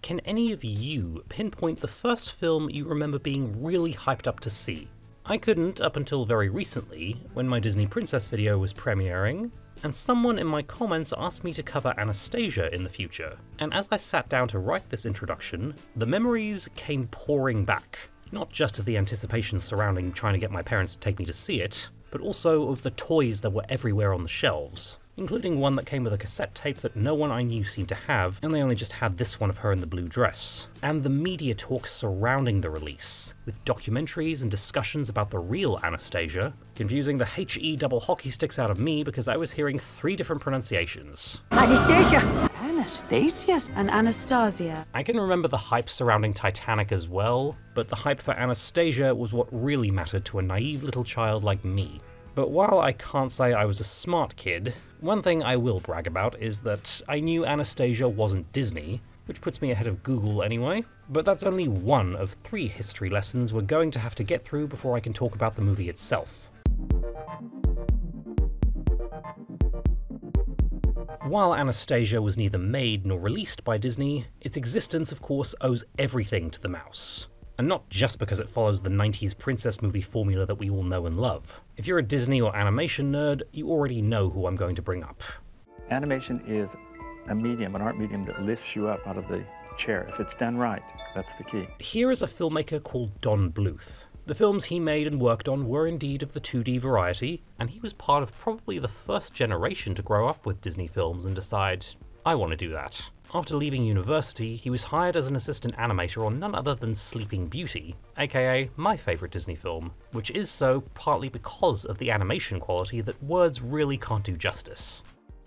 Can any of you pinpoint the first film you remember being really hyped up to see? I couldn't up until very recently, when my Disney Princess video was premiering, and someone in my comments asked me to cover Anastasia in the future. And as I sat down to write this introduction, the memories came pouring back. Not just of the anticipation surrounding trying to get my parents to take me to see it, but also of the toys that were everywhere on the shelves, including one that came with a cassette tape that no one I knew seemed to have, and they only just had this one of her in the blue dress. And the media talk surrounding the release, with documentaries and discussions about the real Anastasia, confusing the HE double hockey sticks out of me because I was hearing 3 different pronunciations. Anastasia! Anastasia? And Anastasia. I can remember the hype surrounding Titanic as well, but the hype for Anastasia was what really mattered to a naive little child like me. But while I can't say I was a smart kid, one thing I will brag about is that I knew Anastasia wasn't Disney, which puts me ahead of Google anyway, but that's only one of 3 history lessons we're going to have to get through before I can talk about the movie itself. While Anastasia was neither made nor released by Disney, its existence of course owes everything to the mouse. And not just because it follows the 90s princess movie formula that we all know and love. If you're a Disney or animation nerd, you already know who I'm going to bring up. Animation is a medium, an art medium that lifts you up out of the chair. If it's done right, that's the key. Here is a filmmaker called Don Bluth. The films he made and worked on were indeed of the 2D variety, and he was part of probably the first generation to grow up with Disney films and decide, I want to do that. After leaving university, he was hired as an assistant animator on none other than Sleeping Beauty, aka my favourite Disney film, which is so partly because of the animation quality that words really can't do justice.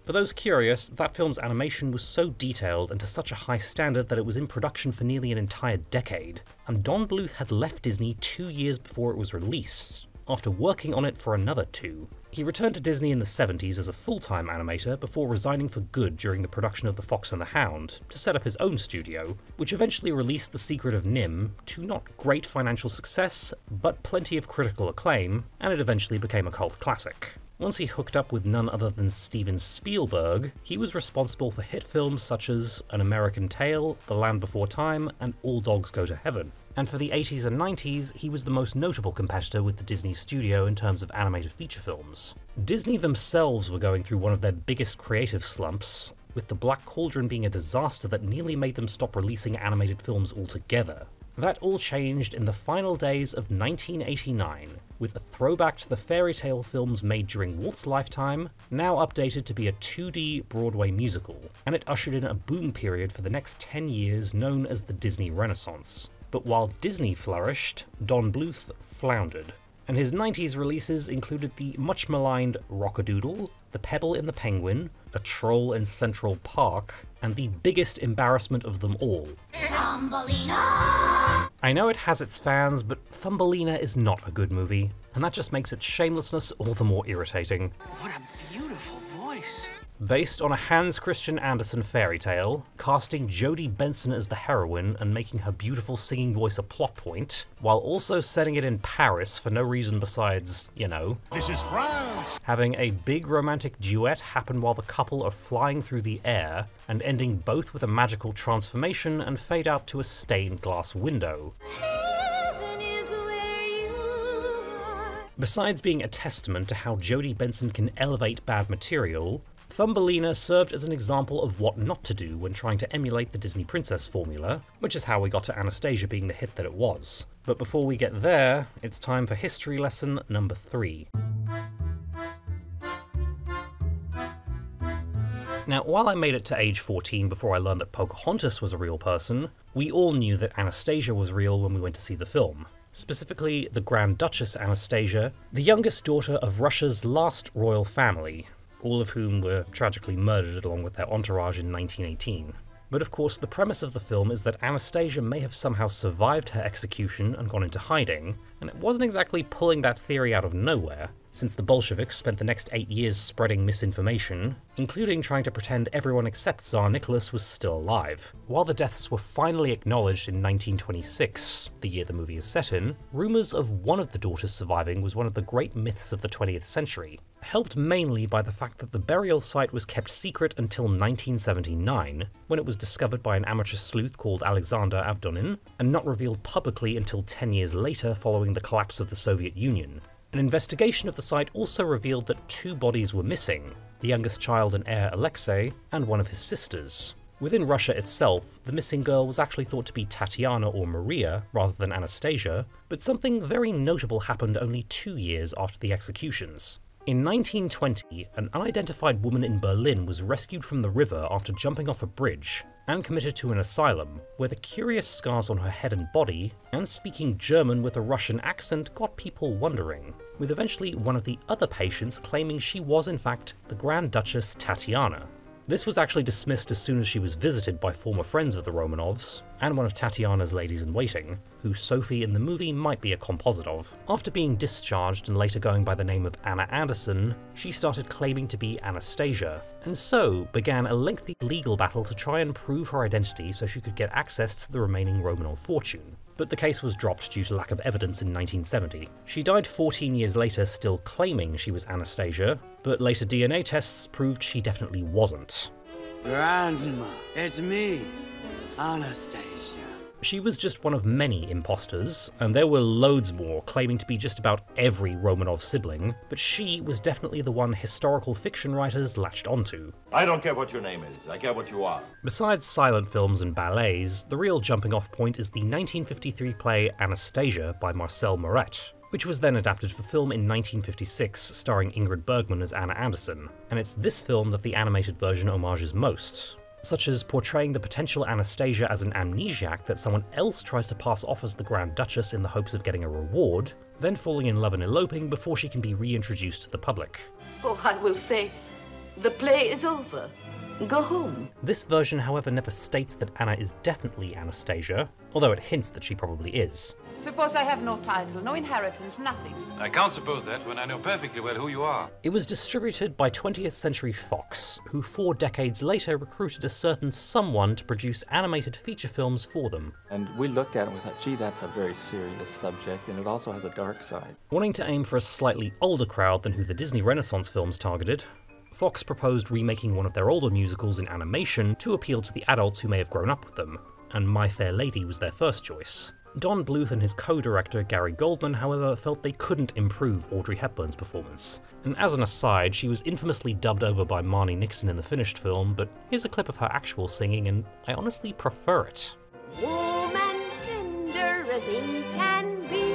For those curious, that film's animation was so detailed and to such a high standard that it was in production for nearly an entire decade, and Don Bluth had left Disney 2 years before it was released, after working on it for another 2. He returned to Disney in the 70s as a full-time animator before resigning for good during the production of The Fox and the Hound to set up his own studio, which eventually released The Secret of NIMH to not great financial success, but plenty of critical acclaim, and it eventually became a cult classic. Once he hooked up with none other than Steven Spielberg, he was responsible for hit films such as An American Tail, The Land Before Time, and All Dogs Go to Heaven. And for the 80s and 90s, he was the most notable competitor with the Disney studio in terms of animated feature films. Disney themselves were going through one of their biggest creative slumps, with The Black Cauldron being a disaster that nearly made them stop releasing animated films altogether. That all changed in the final days of 1989, with a throwback to the fairy tale films made during Walt's lifetime, now updated to be a 2D Broadway musical, and it ushered in a boom period for the next 10 years known as the Disney Renaissance. But while Disney flourished, Don Bluth floundered, and his 90s releases included the much maligned Rock-a-Doodle, The Pebble in the Penguin, A Troll in Central Park, and the biggest embarrassment of them all, Thumbelina! I know it has its fans, but Thumbelina is not a good movie, and that just makes its shamelessness all the more irritating. What a beautiful voice. Based on a Hans Christian Andersen fairy tale, casting Jodie Benson as the heroine and making her beautiful singing voice a plot point, while also setting it in Paris for no reason besides, you know, this is France! Having a big romantic duet happen while the couple are flying through the air, and ending both with a magical transformation and fade out to a stained glass window. Besides being a testament to how Jodie Benson can elevate bad material, Thumbelina served as an example of what not to do when trying to emulate the Disney princess formula, which is how we got to Anastasia being the hit that it was. But before we get there, it's time for history lesson number 3. Now, while I made it to age 14 before I learned that Pocahontas was a real person, we all knew that Anastasia was real when we went to see the film. Specifically, the Grand Duchess Anastasia, the youngest daughter of Russia's last royal family, all of whom were tragically murdered along with their entourage in 1918. But of course, the premise of the film is that Anastasia may have somehow survived her execution and gone into hiding, and it wasn't exactly pulling that theory out of nowhere, since the Bolsheviks spent the next 8 years spreading misinformation, including trying to pretend everyone except Tsar Nicholas was still alive. While the deaths were finally acknowledged in 1926, the year the movie is set in, rumours of one of the daughters surviving was one of the great myths of the 20th century, helped mainly by the fact that the burial site was kept secret until 1979, when it was discovered by an amateur sleuth called Alexander Avdonin, and not revealed publicly until 10 years later following the collapse of the Soviet Union. An investigation of the site also revealed that 2 bodies were missing, the youngest child and heir Alexei, and one of his sisters. Within Russia itself, the missing girl was actually thought to be Tatiana or Maria, rather than Anastasia, but something very notable happened only 2 years after the executions. In 1920, an unidentified woman in Berlin was rescued from the river after jumping off a bridge, and committed to an asylum, where the curious scars on her head and body, and speaking German with a Russian accent got people wondering, with eventually one of the other patients claiming she was in fact the Grand Duchess Tatiana. This was actually dismissed as soon as she was visited by former friends of the Romanovs, and one of Tatiana's ladies-in-waiting, who Sophie in the movie might be a composite of. After being discharged and later going by the name of Anna Anderson, she started claiming to be Anastasia, and so began a lengthy legal battle to try and prove her identity so she could get access to the remaining Romanov fortune. But the case was dropped due to lack of evidence in 1970. She died 14 years later still claiming she was Anastasia, but later DNA tests proved she definitely wasn't. Grandma, it's me, Anastasia. She was just one of many imposters, and there were loads more claiming to be just about every Romanov sibling, but she was definitely the one historical fiction writers latched onto. I don't care what your name is, I care what you are. Besides silent films and ballets, the real jumping off point is the 1953 play Anastasia by Marcel Moret, which was then adapted for film in 1956, starring Ingrid Bergman as Anna Anderson, and it's this film that the animated version homages most, such as portraying the potential Anastasia as an amnesiac that someone else tries to pass off as the Grand Duchess in the hopes of getting a reward, then falling in love and eloping before she can be reintroduced to the public. Oh, I will say, the play is over. Go home. This version, however, never states that Anna is definitely Anastasia, although it hints that she probably is. Suppose I have no title, no inheritance, nothing. I can't suppose that when I know perfectly well who you are. It was distributed by 20th Century Fox, who 4 decades later recruited a certain someone to produce animated feature films for them. And we looked at it and we thought, gee, that's a very serious subject, and it also has a dark side. Wanting to aim for a slightly older crowd than who the Disney Renaissance films targeted, Fox proposed remaking one of their older musicals in animation to appeal to the adults who may have grown up with them, and My Fair Lady was their first choice. Don Bluth and his co-director Gary Goldman, however, felt they couldn't improve Audrey Hepburn's performance. And as an aside, she was infamously dubbed over by Marnie Nixon in the finished film, but here's a clip of her actual singing, and I honestly prefer it. Woman tender as he can be.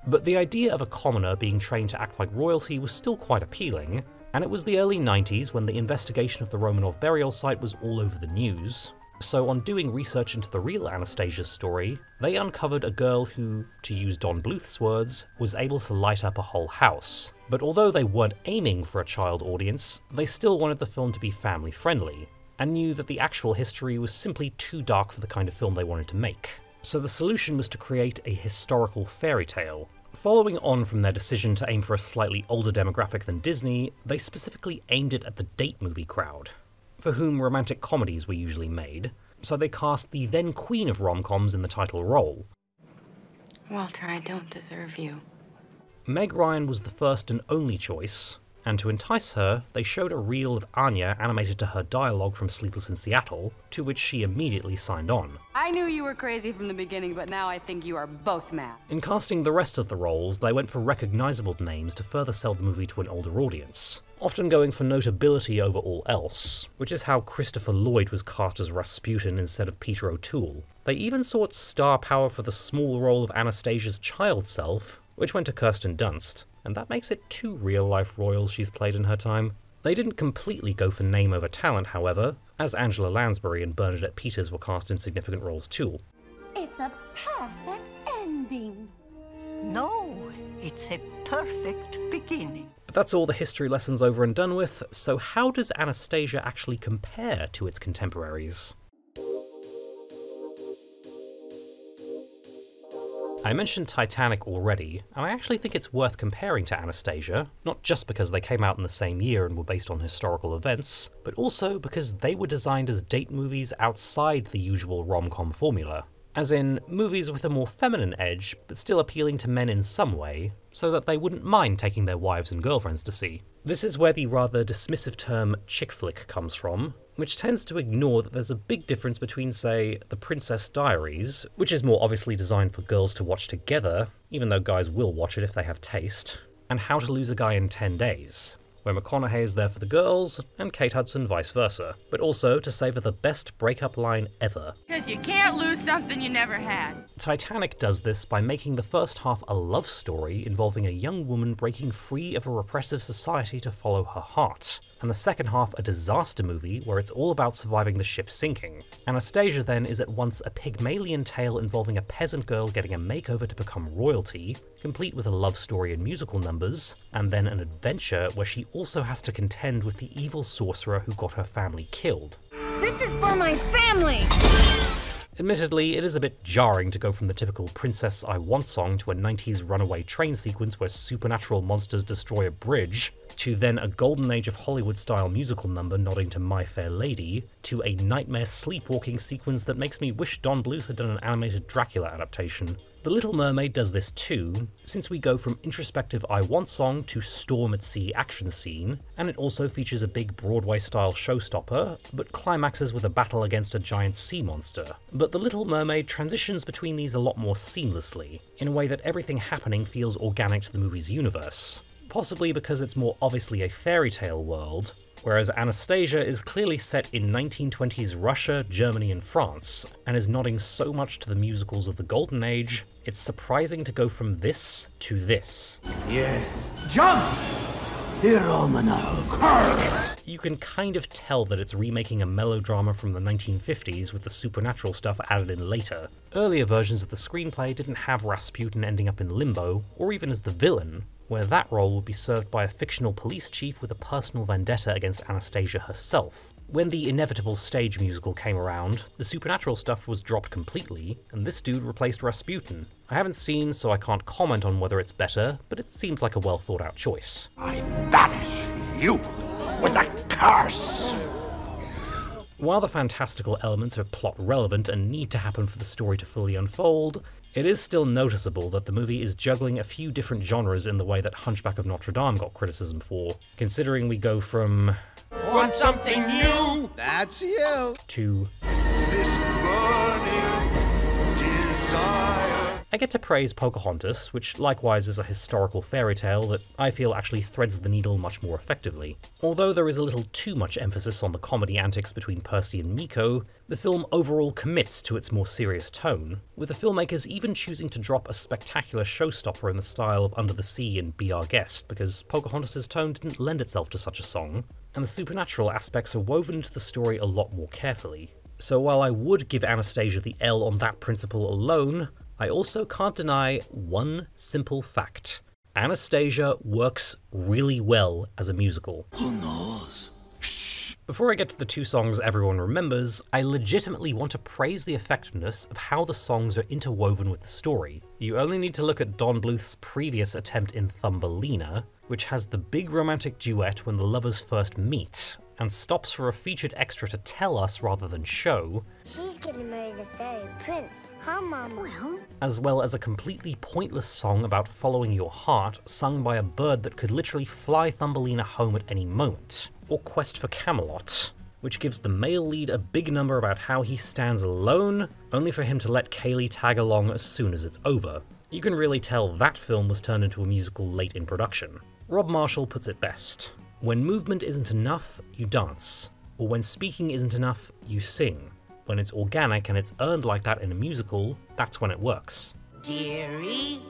But the idea of a commoner being trained to act like royalty was still quite appealing, and it was the early 90s when the investigation of the Romanov burial site was all over the news. So on doing research into the real Anastasia's story, they uncovered a girl who, to use Don Bluth's words, was able to light up a whole house. But although they weren't aiming for a child audience, they still wanted the film to be family friendly, and knew that the actual history was simply too dark for the kind of film they wanted to make. So the solution was to create a historical fairy tale. Following on from their decision to aim for a slightly older demographic than Disney, they specifically aimed it at the date movie crowd, for whom romantic comedies were usually made, so they cast the then queen of rom-coms in the title role. Walter, I don't deserve you. Meg Ryan was the first and only choice, and to entice her, they showed a reel of Anya animated to her dialogue from Sleepless in Seattle, to which she immediately signed on. I knew you were crazy from the beginning, but now I think you are both mad. In casting the rest of the roles, they went for recognizable names to further sell the movie to an older audience, often going for notability over all else, which is how Christopher Lloyd was cast as Rasputin instead of Peter O'Toole. They even sought star power for the small role of Anastasia's child self, which went to Kirsten Dunst, and that makes it 2 real-life royals she's played in her time. They didn't completely go for name over talent, however, as Angela Lansbury and Bernadette Peters were cast in significant roles too. It's a perfect ending. No, it's a perfect beginning. But that's all the history lessons over and done with, so how does Anastasia actually compare to its contemporaries? I mentioned Titanic already, and I actually think it's worth comparing to Anastasia, not just because they came out in the same year and were based on historical events, but also because they were designed as date movies outside the usual rom-com formula. As in, movies with a more feminine edge, but still appealing to men in some way, so that they wouldn't mind taking their wives and girlfriends to see. This is where the rather dismissive term chick flick comes from, which tends to ignore that there's a big difference between, say, The Princess Diaries, which is more obviously designed for girls to watch together, even though guys will watch it if they have taste, and How to Lose a Guy in 10 Days, where McConaughey is there for the girls, and Kate Hudson vice versa, but also to savour the best breakup line ever. Because you can't lose something you never had. Titanic does this by making the first half a love story involving a young woman breaking free of a repressive society to follow her heart, and the second half a disaster movie where it's all about surviving the ship sinking. Anastasia then is at once a Pygmalion tale involving a peasant girl getting a makeover to become royalty, complete with a love story and musical numbers, and then an adventure where she also has to contend with the evil sorcerer who got her family killed. This is for my family! Admittedly, it is a bit jarring to go from the typical Princess I Want song to a 90s runaway train sequence where supernatural monsters destroy a bridge, to then a golden age of Hollywood-style musical number nodding to My Fair Lady, to a nightmare sleepwalking sequence that makes me wish Don Bluth had done an animated Dracula adaptation. The Little Mermaid does this too, since we go from introspective I Want song to storm at sea action scene, and it also features a big Broadway-style showstopper, but climaxes with a battle against a giant sea monster. But The Little Mermaid transitions between these a lot more seamlessly, in a way that everything happening feels organic to the movie's universe. Possibly because it's more obviously a fairy tale world, whereas Anastasia is clearly set in 1920s Russia, Germany, and France, and is nodding so much to the musicals of the Golden Age, it's surprising to go from this to this. Yes. Jump! Romanov. You can kind of tell that it's remaking a melodrama from the 1950s with the supernatural stuff added in later. Earlier versions of the screenplay didn't have Rasputin ending up in limbo, or even as the villain, where that role would be served by a fictional police chief with a personal vendetta against Anastasia herself. When the inevitable stage musical came around, the supernatural stuff was dropped completely, and this dude replaced Rasputin. I haven't seen, so I can't comment on whether it's better, but it seems like a well thought out choice. I banish you with a curse! While the fantastical elements are plot relevant and need to happen for the story to fully unfold, it is still noticeable that the movie is juggling a few different genres in the way that Hunchback of Notre Dame got criticism for, considering we go from Want something new? That's you! to This burning desire. I get to praise Pocahontas, which likewise is a historical fairy tale that I feel actually threads the needle much more effectively. Although there is a little too much emphasis on the comedy antics between Percy and Miko, the film overall commits to its more serious tone, with the filmmakers even choosing to drop a spectacular showstopper in the style of Under the Sea and Be Our Guest, because Pocahontas' tone didn't lend itself to such a song, and the supernatural aspects are woven into the story a lot more carefully. So while I would give Anastasia the L on that principle alone, I also can't deny one simple fact. Anastasia works really well as a musical. Who knows? Shh. Before I get to the two songs everyone remembers, I legitimately want to praise the effectiveness of how the songs are interwoven with the story. You only need to look at Don Bluth's previous attempt in Thumbelina, which has the big romantic duet when the lovers first meet, and stops for a featured extra to tell us rather than show, She's getting married to Fairy Prince, huh, Mama? Well, as well as a completely pointless song about following your heart sung by a bird that could literally fly Thumbelina home at any moment, or Quest for Camelot, which gives the male lead a big number about how he stands alone, only for him to let Kaylee tag along as soon as it's over. You can really tell that film was turned into a musical late in production. Rob Marshall puts it best. When movement isn't enough, you dance. Or when speaking isn't enough, you sing. When it's organic and it's earned like that in a musical, that's when it works. Dearie,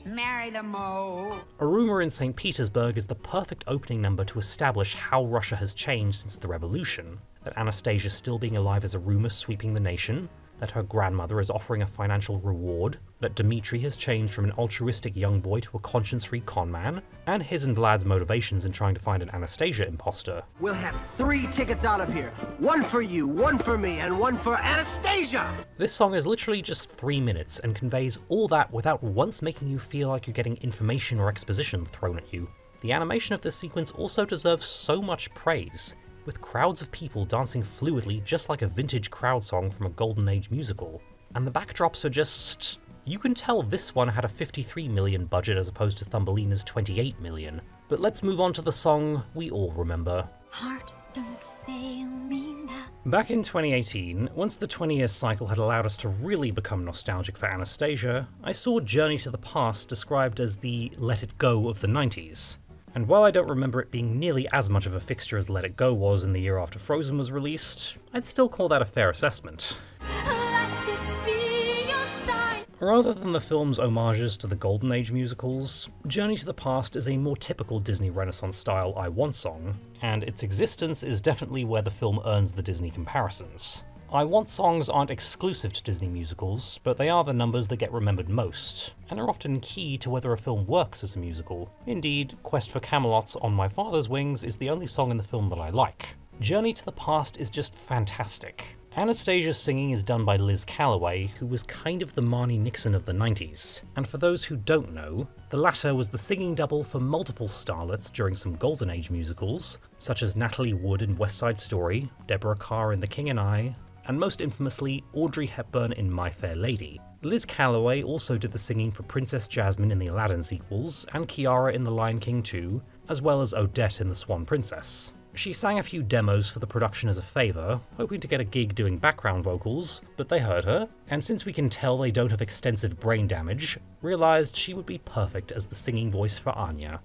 marry the Mo. A Rumour in St. Petersburg is the perfect opening number to establish how Russia has changed since the revolution, that Anastasia still being alive is a rumour sweeping the nation, that her grandmother is offering a financial reward, that Dmitri has changed from an altruistic young boy to a conscience-free conman, and his and Vlad's motivations in trying to find an Anastasia imposter. We'll have 3 tickets out of here. 1 for you, 1 for me, and 1 for Anastasia! This song is literally just 3 minutes and conveys all that without once making you feel like you're getting information or exposition thrown at you. The animation of this sequence also deserves so much praise, with crowds of people dancing fluidly just like a vintage crowd song from a Golden Age musical. And the backdrops are just... you can tell this one had a $53 million budget as opposed to Thumbelina's $28 million. But let's move on to the song we all remember. Heart, don't fail me now. Back in 2018, once the 20-year cycle had allowed us to really become nostalgic for Anastasia, I saw Journey to the Past described as the Let It Go of the 90s. And while I don't remember it being nearly as much of a fixture as Let It Go was in the year after Frozen was released, I'd still call that a fair assessment. Let this be your sign. Rather than the film's homages to the Golden Age musicals, Journey to the Past is a more typical Disney Renaissance style I Want song, and its existence is definitely where the film earns the Disney comparisons. I Want songs aren't exclusive to Disney musicals, but they are the numbers that get remembered most, and are often key to whether a film works as a musical. Indeed, Quest for Camelot's On My Father's Wings is the only song in the film that I like. Journey to the Past is just fantastic. Anastasia's singing is done by Liz Callaway, who was kind of the Marni Nixon of the 90s. And for those who don't know, the latter was the singing double for multiple starlets during some Golden Age musicals, such as Natalie Wood in West Side Story, Deborah Kerr in The King and I, and most infamously, Audrey Hepburn in My Fair Lady. Liz Callaway also did the singing for Princess Jasmine in the Aladdin sequels, and Kiara in The Lion King 2, as well as Odette in The Swan Princess. She sang a few demos for the production as a favour, hoping to get a gig doing background vocals, but they heard her, and since we can tell they don't have extensive brain damage, realised she would be perfect as the singing voice for Anya.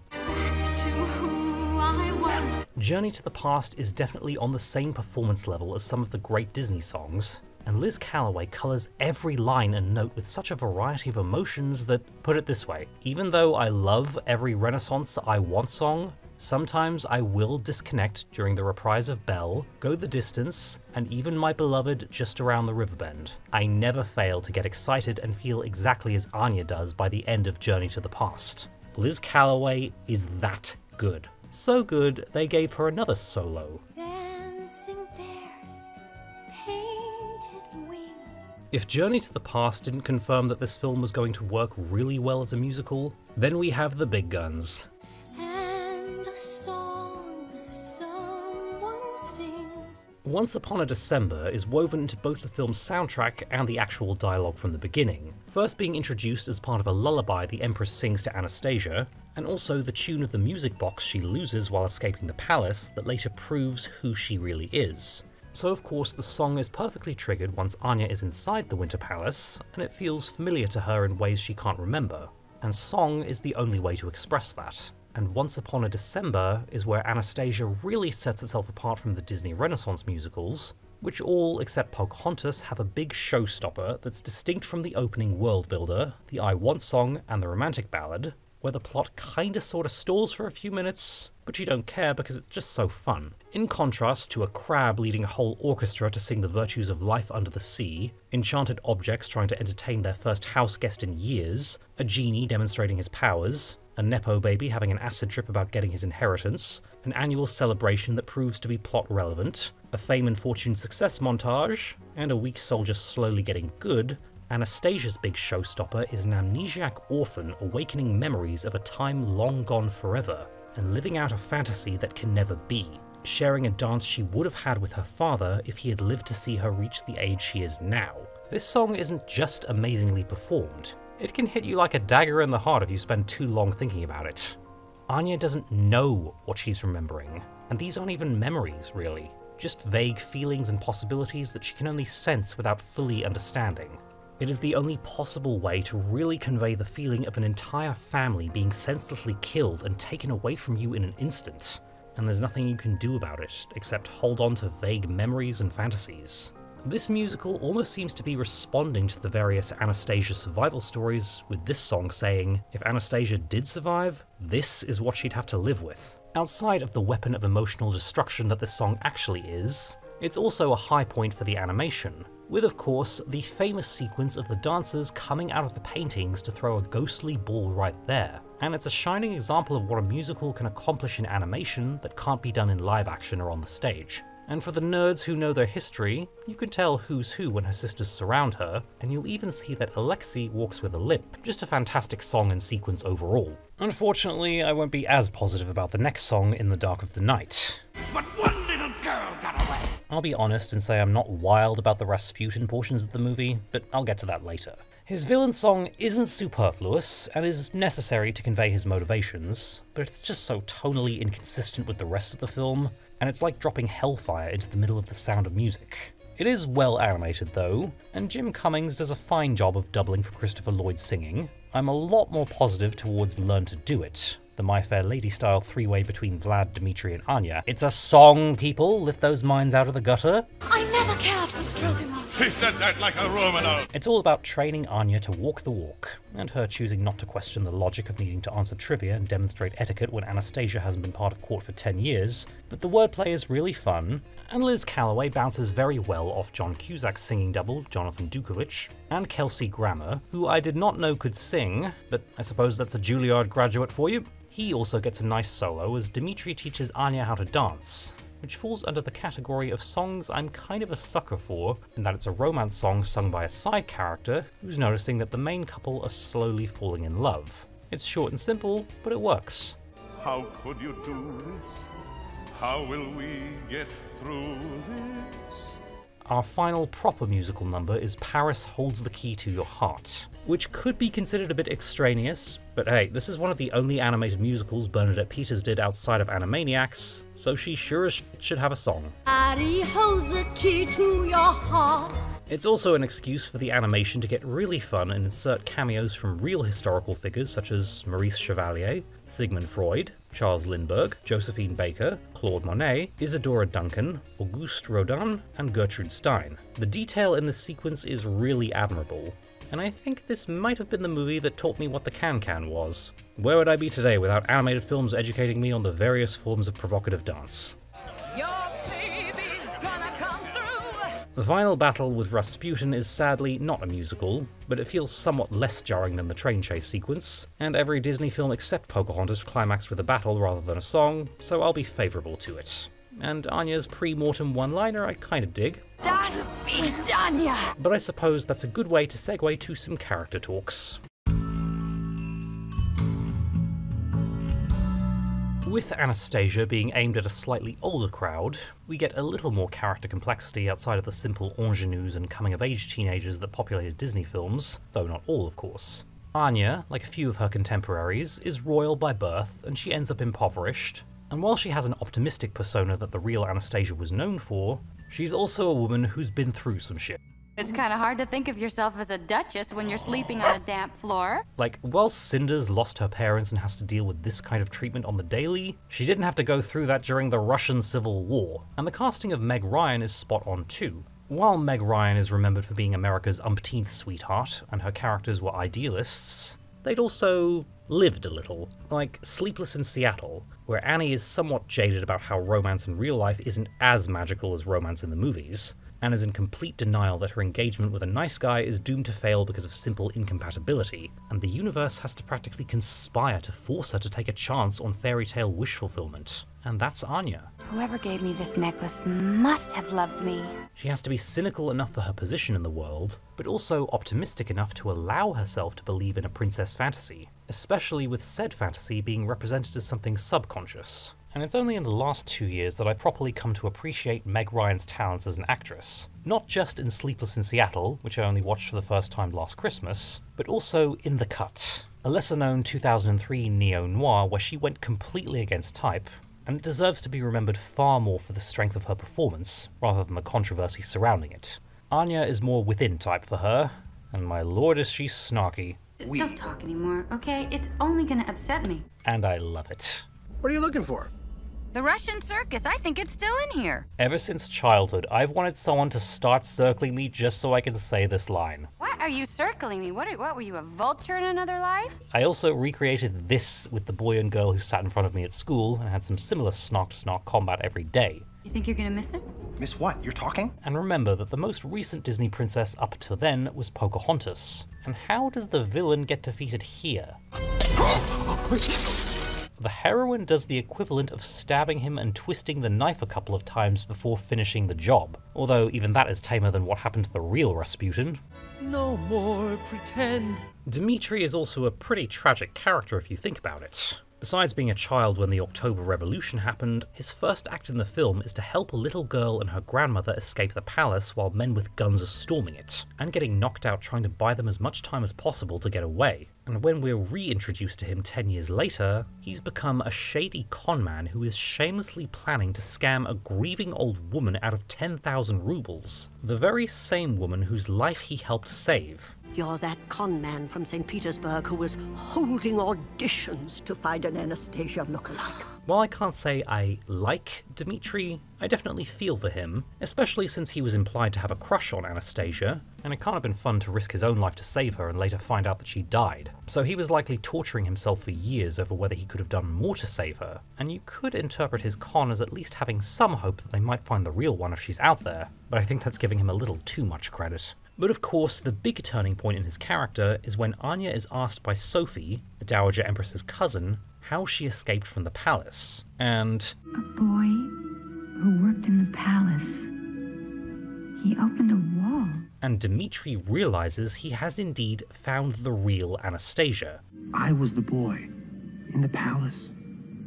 Journey to the Past is definitely on the same performance level as some of the great Disney songs, and Liz Callaway colours every line and note with such a variety of emotions that, put it this way, even though I love every Renaissance I Want song, sometimes I will disconnect during the reprise of Belle, Go the Distance, and even my beloved Just Around the Riverbend. I never fail to get excited and feel exactly as Anya does by the end of Journey to the Past. Liz Callaway is that good. So good, they gave her another solo. Dancing bears, painted wings. If Journey to the Past didn't confirm that this film was going to work really well as a musical, then we have the big guns. And a song someone sings. Once Upon a December is woven into both the film's soundtrack and the actual dialogue from the beginning, first being introduced as part of a lullaby the Empress sings to Anastasia, and also the tune of the music box she loses while escaping the palace that later proves who she really is. So of course the song is perfectly triggered once Anya is inside the Winter Palace, and it feels familiar to her in ways she can't remember, and song is the only way to express that. And Once Upon a December is where Anastasia really sets itself apart from the Disney Renaissance musicals, which all, except Pocahontas, have a big showstopper that's distinct from the opening world builder, the I Want song, and the romantic ballad, where the plot kinda sorta stalls for a few minutes, but you don't care because it's just so fun. In contrast to a crab leading a whole orchestra to sing the virtues of life under the sea, enchanted objects trying to entertain their first house guest in years, a genie demonstrating his powers, a Nepo baby having an acid trip about getting his inheritance, an annual celebration that proves to be plot relevant, a fame and fortune success montage, and a weak soldier slowly getting good, Anastasia's big showstopper is an amnesiac orphan awakening memories of a time long gone forever, and living out a fantasy that can never be, sharing a dance she would have had with her father if he had lived to see her reach the age she is now. This song isn't just amazingly performed, it can hit you like a dagger in the heart if you spend too long thinking about it. Anya doesn't know what she's remembering, and these aren't even memories, really, just vague feelings and possibilities that she can only sense without fully understanding. It is the only possible way to really convey the feeling of an entire family being senselessly killed and taken away from you in an instant, and there's nothing you can do about it except hold on to vague memories and fantasies. This musical almost seems to be responding to the various Anastasia survival stories, with this song saying, if Anastasia did survive, this is what she'd have to live with. Outside of the weapon of emotional destruction that this song actually is, it's also a high point for the animation. with of course the famous sequence of the dancers coming out of the paintings to throw a ghostly ball right there. And it's a shining example of what a musical can accomplish in animation that can't be done in live action or on the stage. And for the nerds who know their history, you can tell who's who when her sisters surround her, and you'll even see that Alexei walks with a limp. Just a fantastic song and sequence overall. Unfortunately, I won't be as positive about the next song, In the Dark of the Night. But one little girl got away. I'll be honest and say I'm not wild about the Rasputin portions of the movie, but I'll get to that later. His villain song isn't superfluous, and is necessary to convey his motivations, but it's just so tonally inconsistent with the rest of the film, and it's like dropping Hellfire into the middle of The Sound of Music. It is well animated though, and Jim Cummings does a fine job of doubling for Christopher Lloyd singing. I'm a lot more positive towards Learn to Do It, the My Fair Lady style three-way between Vlad, Dimitri and Anya. It's a song, people, lift those minds out of the gutter. I never cared for Stroganoff. She said that like a Romano. It's all about training Anya to walk the walk, and her choosing not to question the logic of needing to answer trivia and demonstrate etiquette when Anastasia hasn't been part of court for 10 years, but the wordplay is really fun, and Liz Calloway bounces very well off John Cusack's singing double, Jonathan Dukovich, and Kelsey Grammer, who I did not know could sing, but I suppose that's a Juilliard graduate for you. He also gets a nice solo as Dimitri teaches Anya how to dance, which falls under the category of songs I'm kind of a sucker for, in that it's a romance song sung by a side character who's noticing that the main couple are slowly falling in love. It's short and simple, but it works. How could you do this? How will we get through this? Our final proper musical number is Paris Holds the Key to Your Heart, which could be considered a bit extraneous, but hey, this is one of the only animated musicals Bernadette Peters did outside of Animaniacs, so she sure as should have a song. Paris holds the key to your heart. It's also an excuse for the animation to get really fun and insert cameos from real historical figures such as Maurice Chevalier, Sigmund Freud, Charles Lindbergh, Josephine Baker, Claude Monet, Isadora Duncan, Auguste Rodin, and Gertrude Stein. The detail in this sequence is really admirable, and I think this might have been the movie that taught me what the can-can was. Where would I be today without animated films educating me on the various forms of provocative dance? The final battle with Rasputin is sadly not a musical, but it feels somewhat less jarring than the train chase sequence, and every Disney film except Pocahontas climaxed with a battle rather than a song, so I'll be favourable to it. And Anya's pre-mortem one-liner I kinda dig. Das ist Anya! But I suppose that's a good way to segue to some character talks. With Anastasia being aimed at a slightly older crowd, we get a little more character complexity outside of the simple ingenues and coming-of-age teenagers that populated Disney films, though not all, of course. Anya, like a few of her contemporaries, is royal by birth, and she ends up impoverished. And while she has an optimistic persona that the real Anastasia was known for, she's also a woman who's been through some shit. It's kind of hard to think of yourself as a duchess when you're sleeping on a damp floor. Like, while Cinders lost her parents and has to deal with this kind of treatment on the daily, she didn't have to go through that during the Russian Civil War, and the casting of Meg Ryan is spot on too. While Meg Ryan is remembered for being America's umpteenth sweetheart, and her characters were idealists, they'd also lived a little. Like Sleepless in Seattle, where Annie is somewhat jaded about how romance in real life isn't as magical as romance in the movies, and is in complete denial that her engagement with a nice guy is doomed to fail because of simple incompatibility, and the universe has to practically conspire to force her to take a chance on fairy tale wish fulfillment. And that's Anya. Whoever gave me this necklace must have loved me. She has to be cynical enough for her position in the world, but also optimistic enough to allow herself to believe in a princess fantasy, especially with said fantasy being represented as something subconscious. And it's only in the last 2 years that I properly come to appreciate Meg Ryan's talents as an actress. Not just in Sleepless in Seattle, which I only watched for the first time last Christmas, but also in The Cut, a lesser-known 2003 neo-noir where she went completely against type, and it deserves to be remembered far more for the strength of her performance, rather than the controversy surrounding it. Anya is more within type for her, and my lord is she snarky. Don't talk anymore, okay? It's only gonna upset me. And I love it. What are you looking for? The Russian circus, I think it's still in here. Ever since childhood, I've wanted someone to start circling me just so I can say this line. What are you circling me? What were you, a vulture in another life? I also recreated this with the boy and girl who sat in front of me at school and had some similar snark-to-snark combat every day. You think you're gonna miss it? Miss what? You're talking? And remember that the most recent Disney princess up to then was Pocahontas. And how does the villain get defeated here? The heroine does the equivalent of stabbing him and twisting the knife a couple of times before finishing the job, although even that is tamer than what happened to the real Rasputin. No more pretend. Dmitri is also a pretty tragic character if you think about it. Besides being a child when the October Revolution happened, his first act in the film is to help a little girl and her grandmother escape the palace while men with guns are storming it, and getting knocked out trying to buy them as much time as possible to get away. And when we're reintroduced to him 10 years later, he's become a shady conman who is shamelessly planning to scam a grieving old woman out of 10,000 rubles, the very same woman whose life he helped save. You're that con man from St. Petersburg who was holding auditions to find an Anastasia lookalike. While I can't say I like Dmitri, I definitely feel for him, especially since he was implied to have a crush on Anastasia, and it can't have been fun to risk his own life to save her and later find out that she died. So he was likely torturing himself for years over whether he could have done more to save her, and you could interpret his con as at least having some hope that they might find the real one if she's out there, but I think that's giving him a little too much credit. But of course, the big turning point in his character is when Anya is asked by Sophie, the Dowager Empress's cousin, how she escaped from the palace. And a boy who worked in the palace. He opened a wall. And Dmitri realizes he has indeed found the real Anastasia. I was the boy in the palace,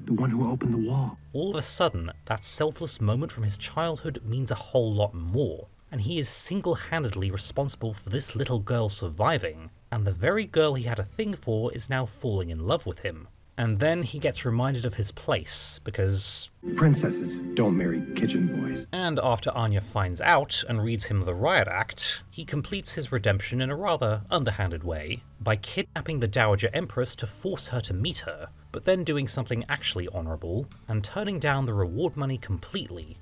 the one who opened the wall. All of a sudden, that selfless moment from his childhood means a whole lot more. And he is single-handedly responsible for this little girl surviving, and the very girl he had a thing for is now falling in love with him. And then he gets reminded of his place, because princesses don't marry kitchen boys. And after Anya finds out and reads him the riot act, he completes his redemption in a rather underhanded way by kidnapping the Dowager Empress to force her to meet her, but then doing something actually honourable and turning down the reward money completely.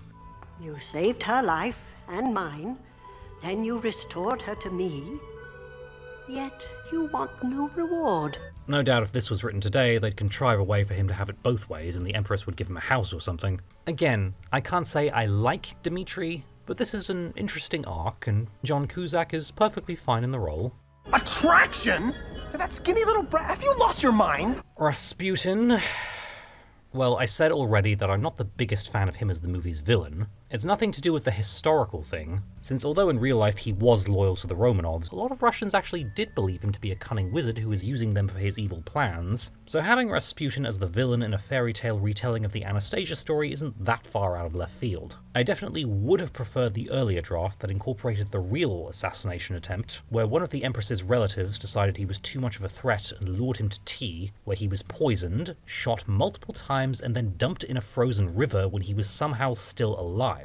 You saved her life and mine, then you restored her to me, yet you want no reward. No doubt if this was written today, they'd contrive a way for him to have it both ways and the Empress would give him a house or something. Again, I can't say I like Dmitri, but this is an interesting arc, and John Cusack is perfectly fine in the role. Attraction? To that skinny little brat? Have you lost your mind? Rasputin? Well, I said already that I'm not the biggest fan of him as the movie's villain. It's nothing to do with the historical thing, since although in real life he was loyal to the Romanovs, a lot of Russians actually did believe him to be a cunning wizard who was using them for his evil plans, so having Rasputin as the villain in a fairy tale retelling of the Anastasia story isn't that far out of left field. I definitely would have preferred the earlier draft that incorporated the real assassination attempt, where one of the Empress's relatives decided he was too much of a threat and lured him to tea, where he was poisoned, shot multiple times, and then dumped in a frozen river when he was somehow still alive.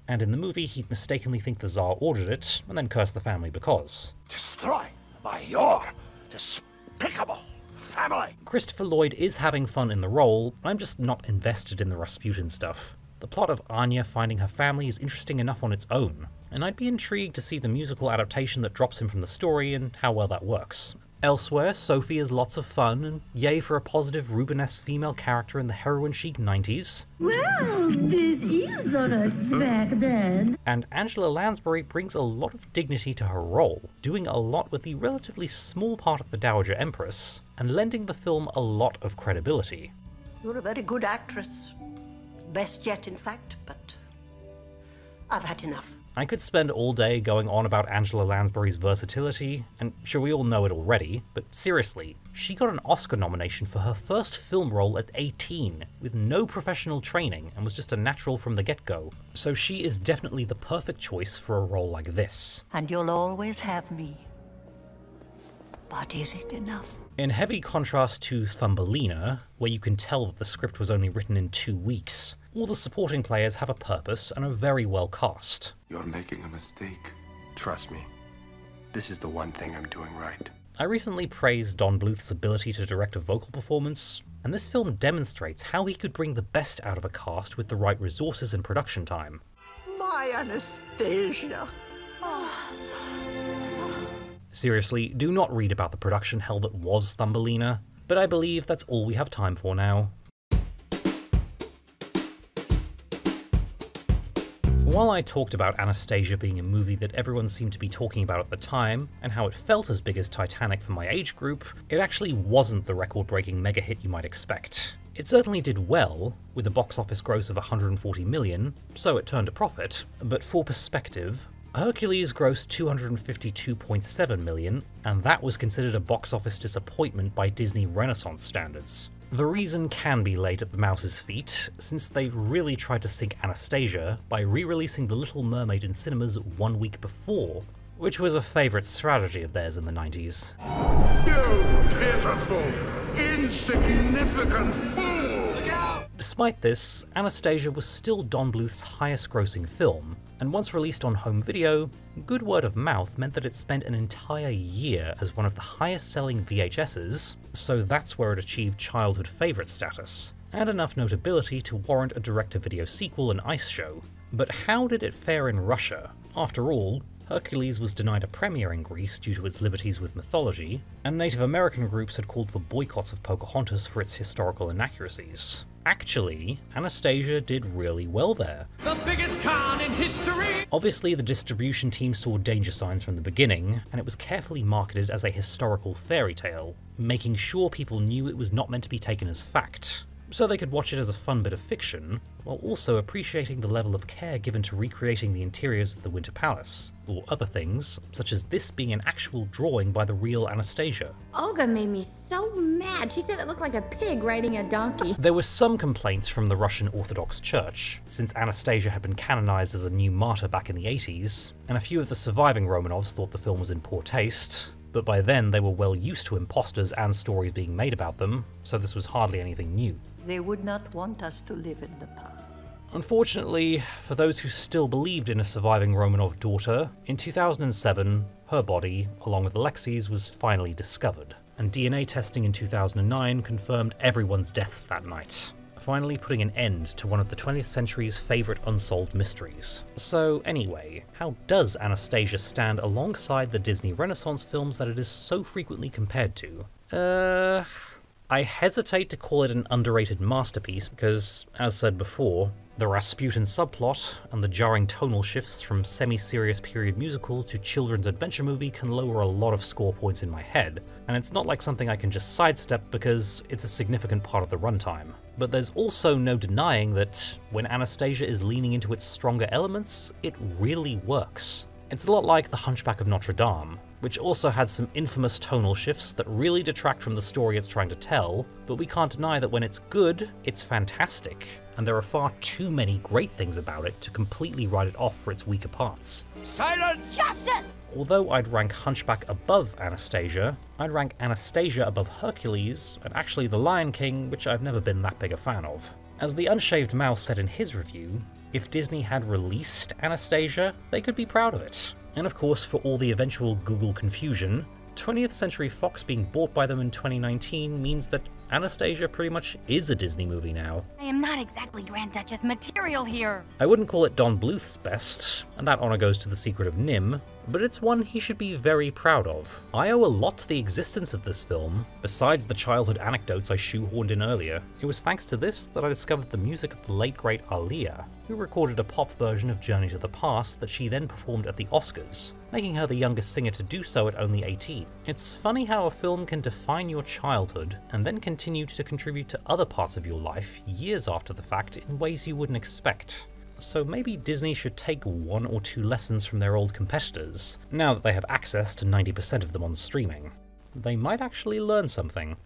And in the movie, he'd mistakenly think the Tsar ordered it, and then curse the family because. Destroy by your despicable family! Christopher Lloyd is having fun in the role, I'm just not invested in the Rasputin stuff. The plot of Anya finding her family is interesting enough on its own, and I'd be intrigued to see the musical adaptation that drops him from the story and how well that works. Elsewhere, Sophie is lots of fun, and yay for a positive Rubenesque female character in the heroin-chic 90s. Well, this is unexpected. And Angela Lansbury brings a lot of dignity to her role, doing a lot with the relatively small part of the Dowager Empress, and lending the film a lot of credibility. You're a very good actress. Best yet, in fact, but I've had enough. I could spend all day going on about Angela Lansbury's versatility, and sure we all know it already, but seriously, she got an Oscar nomination for her first film role at 18, with no professional training, and was just a natural from the get-go. So she is definitely the perfect choice for a role like this. And you'll always have me. But is it enough? In heavy contrast to Thumbelina, where you can tell that the script was only written in 2 weeks, all the supporting players have a purpose and are very well cast. You're making a mistake. Trust me, this is the one thing I'm doing right. I recently praised Don Bluth's ability to direct a vocal performance, and this film demonstrates how he could bring the best out of a cast with the right resources and production time. My Anastasia. Seriously, do not read about the production hell that was Thumbelina, but I believe that's all we have time for now. While I talked about Anastasia being a movie that everyone seemed to be talking about at the time, and how it felt as big as Titanic for my age group, it actually wasn't the record-breaking mega hit you might expect. It certainly did well, with a box office gross of $140 million, so it turned a profit, but for perspective, Hercules grossed $252.7 million, and that was considered a box office disappointment by Disney Renaissance standards. The reason can be laid at the mouse's feet, since they really tried to sink Anastasia by re-releasing The Little Mermaid in cinemas 1 week before, which was a favourite strategy of theirs in the 90s. You pitiful, insignificant fool! Look out! Despite this, Anastasia was still Don Bluth's highest grossing film, and once released on home video, good word of mouth meant that it spent an entire year as one of the highest selling VHSs, so that's where it achieved childhood favourite status, and enough notability to warrant a direct-to-video sequel and ice show. But how did it fare in Russia? After all, Hercules was denied a premiere in Greece due to its liberties with mythology, and Native American groups had called for boycotts of Pocahontas for its historical inaccuracies. Actually, Anastasia did really well there. The biggest con in history! Obviously, the distribution team saw danger signs from the beginning, and it was carefully marketed as a historical fairy tale, making sure people knew it was not meant to be taken as fact, so they could watch it as a fun bit of fiction, while also appreciating the level of care given to recreating the interiors of the Winter Palace, or other things, such as this being an actual drawing by the real Anastasia. Olga made me so mad. She said it looked like a pig riding a donkey. There were some complaints from the Russian Orthodox Church, since Anastasia had been canonized as a new martyr back in the 80s, and a few of the surviving Romanovs thought the film was in poor taste, but by then they were well used to imposters and stories being made about them, so this was hardly anything new. They would not want us to live in the past. Unfortunately, for those who still believed in a surviving Romanov daughter, in 2007, her body, along with Alexi's, was finally discovered, and DNA testing in 2009 confirmed everyone's deaths that night, finally putting an end to one of the 20th century's favourite unsolved mysteries. So anyway, how does Anastasia stand alongside the Disney Renaissance films that it is so frequently compared to? I hesitate to call it an underrated masterpiece because, as said before, the Rasputin subplot and the jarring tonal shifts from semi-serious period musical to children's adventure movie can lower a lot of score points in my head, and it's not like something I can just sidestep because it's a significant part of the runtime. But there's also no denying that when Anastasia is leaning into its stronger elements, it really works. It's a lot like The Hunchback of Notre Dame, which also had some infamous tonal shifts that really detract from the story it's trying to tell, but we can't deny that when it's good, it's fantastic, and there are far too many great things about it to completely write it off for its weaker parts. Silence! Justice! Although I'd rank Hunchback above Anastasia, I'd rank Anastasia above Hercules, and actually The Lion King, which I've never been that big a fan of. As The Unshaved Mouse said in his review, if Disney had released Anastasia, they could be proud of it. And of course, for all the eventual Google confusion, 20th Century Fox being bought by them in 2019 means that Anastasia pretty much is a Disney movie now. I am not exactly Grand Duchess material here. I wouldn't call it Don Bluth's best, and that honour goes to The Secret of NIMH, but it's one he should be very proud of. I owe a lot to the existence of this film. Besides the childhood anecdotes I shoehorned in earlier, it was thanks to this that I discovered the music of the late great Aaliyah, who recorded a pop version of Journey to the Past that she then performed at the Oscars, making her the youngest singer to do so at only 18. It's funny how a film can define your childhood and then continue to contribute to other parts of your life years after the fact in ways you wouldn't expect. So maybe Disney should take 1 or 2 lessons from their old competitors, now that they have access to 90% of them on streaming. They might actually learn something.